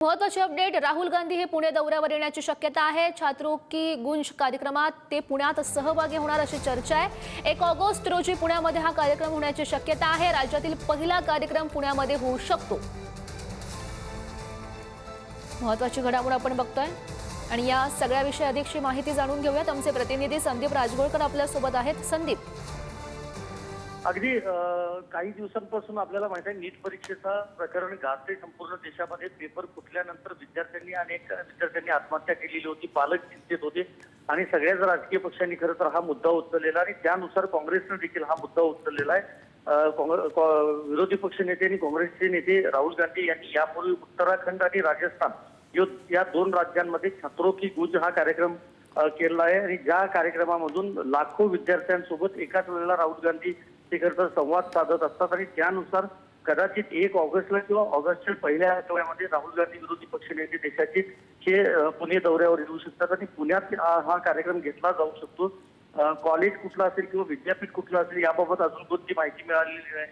महत्वाची अपडेट, राहुल गांधी हे पुणे दौऱ्यावर येण्याची शक्यता आहे। छात्रों की गुंज कार्यक्रमात ते पुण्यात सहभागी होणार अशी चर्चा आहे। 1 ऑगस्ट रोजी पुण्यामध्ये हा कार्यक्रम होण्याची शक्यता आहे। राज्यातील पहिला कार्यक्रम पुण्यामध्ये होऊ शकतो। महत्वाची घडामोड आपण बघतोय आणि या सगळ्याविषयी अधिकची माहिती जाणून घेऊयात। आमचे प्रतिनिधी संदीप राजगोळकर आपल्या सोबत आहेत। संदीप, अगदी काही दिवसांपासून आपल्याला माहिती आहे नीट परीक्षेचा प्रकरण गाजते संपूर्ण देशामध्ये। पेपर फुटल्यानंतर अनेक विद्यार्थ्यांनी आत्महत्या केलेली होती, पालक चिंतित होते आणि सगळ्याच राजकीय पक्षांनी खरं तर हा मुद्दा उचललेला आणि त्यानुसार काँग्रेसने देखील हा मुद्दा उचललेला आहे। विरोधी पक्ष नेते आणि काँग्रेसचे नेते राहुल गांधी यांनी यापूर्वी उत्तराखंड आणि राजस्थान या 2 राज्यांमध्ये छात्रों की गूंज हा कार्यक्रम केला आहे आणि ज्या कार्यक्रमामधून लाखो विद्यार्थ्यांसोबत एकाच वेळेला राहुल गांधी ते खरं संवाद साधत असतात आणि त्यानुसार कदाचित 1 ऑगस्टला किंवा ऑगस्टच्या पहिल्या आठवड्यामध्ये राहुल गांधी विरोधी पक्षनेते देशाचे हे पुणे दौऱ्यावर येऊ शकतात आणि पुण्यात हा कार्यक्रम घेतला जाऊ शकतो। कॉलेज कुठलं असेल किंवा विद्यापीठ कुठलं असेल याबाबत अजून कोणती माहिती मिळालेली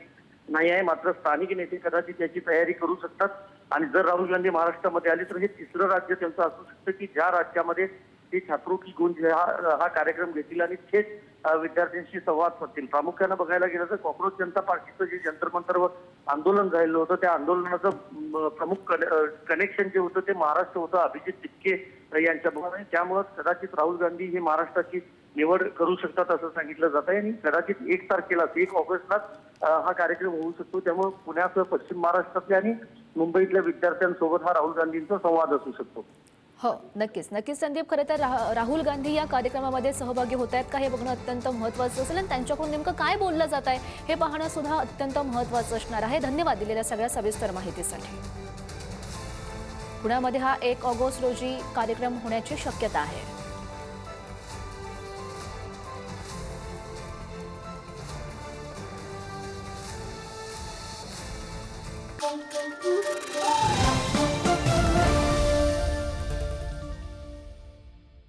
नाही आहे, मात्र स्थानिक नेते कदाचित याची तयारी करू शकतात आणि जर राहुल गांधी महाराष्ट्रामध्ये आले तर हे 3रं राज्य त्यांचं असू शकतं की ज्या राज्यामध्ये ते छात्रों की गूंज हा कार्यक्रम घेतील आणि थेट विद्यार्थ्यांशी संवाद साधतील। प्रामुख्याने बघायला गेलं तर कॉक्रोच जनता पार्टीचं जे जंतर मंतरवर आंदोलन झालेलं होतं त्या आंदोलनाचं प्रमुख कनेक्शन जे होतं ते महाराष्ट्र होतं, अभिजित तिपके यांच्याबरोबर। त्यामुळे कदाचित राहुल गांधी हे महाराष्ट्राची निवड करू शकतात असं सांगितलं जात आहे आणि कदाचित 1 तारखेला 1 ऑगस्टला हा कार्यक्रम होऊ शकतो। त्यामुळे पुण्यासह पश्चिम महाराष्ट्रातल्या आणि मुंबईतल्या विद्यार्थ्यांसोबत हा राहुल गांधींचा संवाद असू शकतो। हो, नक्कीच नक्कीच संदीप। खरं तर राहुल गांधी या कार्यक्रमामध्ये सहभागी होत आहेत का हे बघणं अत्यंत महत्त्वाचं असेल आणि त्यांच्याकडून नेमकं काय बोललं जात आहे हे पाहणं सुद्धा अत्यंत महत्त्वाचं असणार आहे। धन्यवाद दिलेल्या सगळ्या सविस्तर माहितीसाठी। पुण्यामध्ये हा 1 ऑगस्ट रोजी कार्यक्रम होण्याची शक्यता आहे।